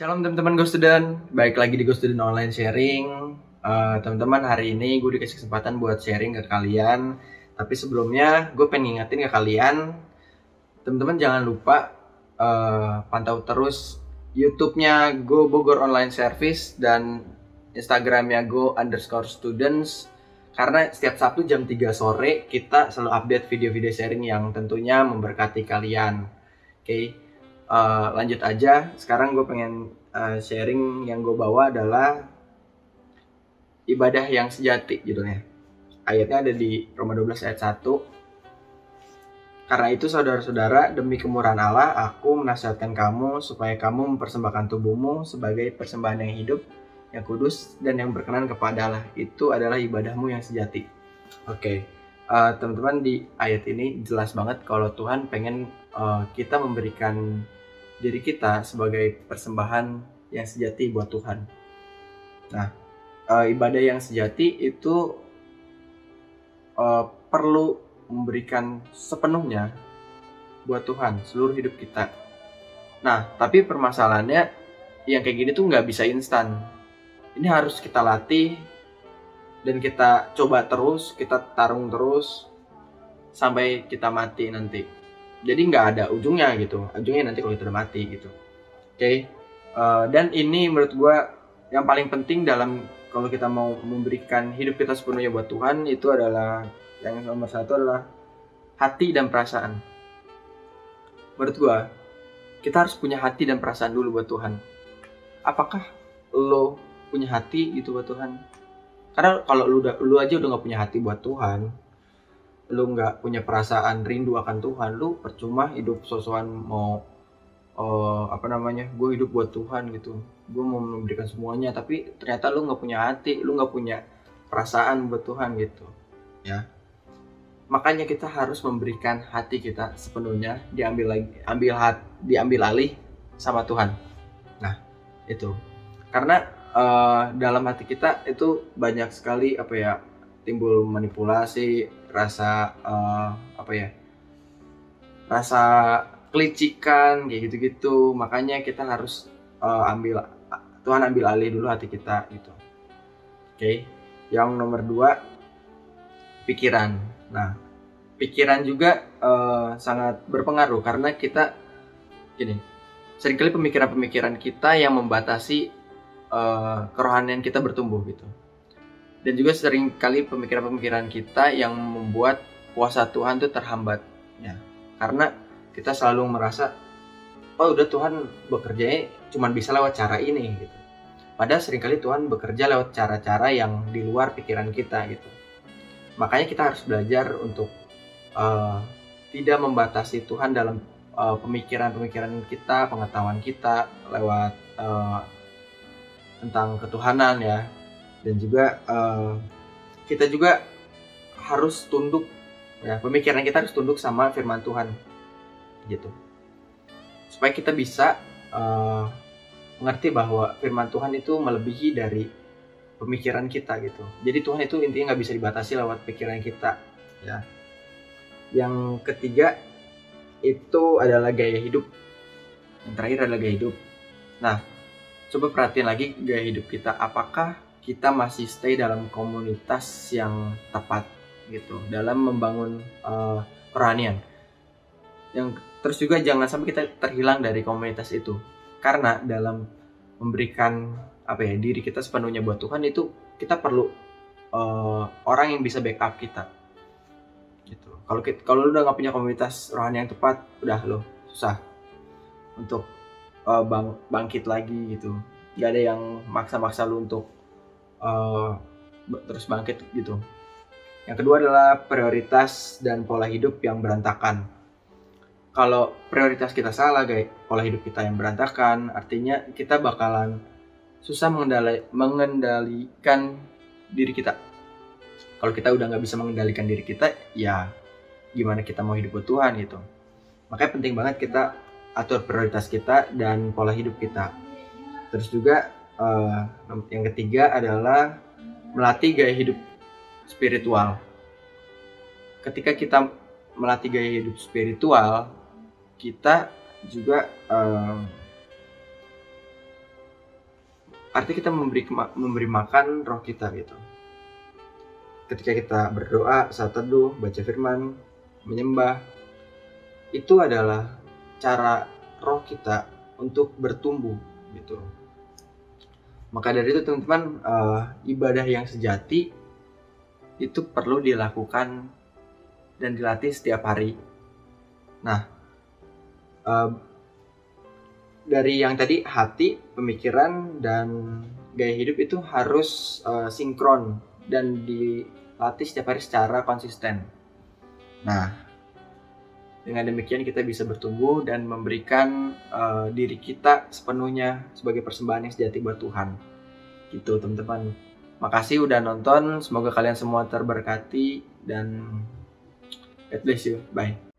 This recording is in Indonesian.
Shalom teman-teman Go Student, baik lagi di Go Student Online Sharing. Teman-teman, hari ini gue dikasih kesempatan buat sharing ke kalian. Tapi sebelumnya gue pengen ngingetin ke kalian, teman-teman jangan lupa pantau terus YouTube-nya Go Bogor Online Service dan Instagram-nya Go_students. Karena setiap Sabtu jam 3 sore kita selalu update video-video sharing yang tentunya memberkati kalian. Oke. Lanjut aja. Sekarang gue pengen sharing yang gue bawa adalah ibadah yang sejati judulnya. Ayatnya ada di Roma 12 ayat 1. Karena itu saudara-saudara, demi kemurahan Allah, aku menasihatkan kamu supaya kamu mempersembahkan tubuhmu sebagai persembahan yang hidup, yang kudus, dan yang berkenan kepada Allah. Itu adalah ibadahmu yang sejati. Oke. Teman-teman, di ayat ini jelas banget kalau Tuhan pengen kita memberikan diri kita sebagai persembahan yang sejati buat Tuhan. Nah, ibadah yang sejati itu perlu memberikan sepenuhnya buat Tuhan seluruh hidup kita. Nah, tapi permasalahannya yang kayak gini tuh nggak bisa instan. Ini harus kita latih dan kita coba terus, kita tarung terus sampai kita mati nanti. Jadi nggak ada ujungnya gitu, ujungnya nanti kalau kita udah mati gitu. Oke. Dan ini menurut gue yang paling penting dalam kalau kita mau memberikan hidup kita sepenuhnya buat Tuhan, itu adalah yang nomor satu adalah hati dan perasaan. Menurut gue kita harus punya hati dan perasaan dulu buat Tuhan. Apakah lo punya hati gitu buat Tuhan? Karena kalau lu aja udah nggak punya hati buat Tuhan, lu nggak punya perasaan rindu akan Tuhan, lu percuma hidup sosokan mau gue hidup buat Tuhan gitu, gue mau memberikan semuanya, tapi ternyata lu nggak punya hati, lu nggak punya perasaan buat Tuhan gitu ya. Makanya kita harus memberikan hati kita sepenuhnya, diambil alih sama Tuhan. Nah itu karena dalam hati kita itu banyak sekali timbul manipulasi, rasa rasa kelicikan kayak gitu-gitu. Makanya kita harus Tuhan ambil alih dulu hati kita gitu. Oke. Yang nomor 2, pikiran. Nah, pikiran juga sangat berpengaruh karena kita seringkali pemikiran-pemikiran kita yang membatasi kerohanian kita bertumbuh gitu. Dan juga seringkali pemikiran-pemikiran kita yang membuat kuasa Tuhan itu terhambat ya. Karena kita selalu merasa udah Tuhan bekerjanya cuma bisa lewat cara ini gitu. Padahal seringkali Tuhan bekerja lewat cara-cara yang di luar pikiran kita gitu. Makanya kita harus belajar untuk tidak membatasi Tuhan dalam pemikiran-pemikiran kita, pengetahuan kita lewat tentang ketuhanan ya. Dan juga kita juga harus tunduk ya, pemikiran kita harus tunduk sama firman Tuhan gitu, supaya kita bisa mengerti bahwa firman Tuhan itu melebihi dari pemikiran kita gitu. Jadi Tuhan itu intinya nggak bisa dibatasi lewat pikiran kita ya. Yang ketiga itu adalah gaya hidup. Yang terakhir adalah gaya hidup. Nah, coba perhatiin lagi gaya hidup kita, apakah kita masih stay dalam komunitas yang tepat gitu dalam membangun kerohanian. Terus juga jangan sampai kita terhilang dari komunitas itu, karena dalam memberikan diri kita sepenuhnya buat Tuhan itu kita perlu orang yang bisa backup kita gitu. Kalau lu udah nggak punya komunitas rohani yang tepat, udah lo susah untuk bangkit lagi gitu. Gak ada yang maksa-maksa lu untuk terus bangkit gitu. Yang kedua adalah prioritas dan pola hidup yang berantakan. Kalau prioritas kita salah guys, pola hidup kita yang berantakan, artinya kita bakalan susah mengendalikan diri kita. Kalau kita udah nggak bisa mengendalikan diri kita, ya gimana kita mau hidup buat Tuhan gitu. Makanya penting banget kita atur prioritas kita dan pola hidup kita. Terus juga yang ketiga adalah melatih gaya hidup spiritual. Ketika kita melatih gaya hidup spiritual, kita juga artinya kita memberi makan roh kita gitu. Ketika kita berdoa, saat teduh, baca firman, menyembah, itu adalah cara roh kita untuk bertumbuh gitu. Maka dari itu teman-teman, ibadah yang sejati itu perlu dilakukan dan dilatih setiap hari. Nah, dari yang tadi, hati, pemikiran, dan gaya hidup itu harus sinkron dan dilatih setiap hari secara konsisten. Nah, dengan demikian kita bisa bertumbuh dan memberikan diri kita sepenuhnya sebagai persembahan yang sejati buat Tuhan. Gitu teman-teman. Makasih udah nonton, semoga kalian semua terberkati dan God bless you. Bye.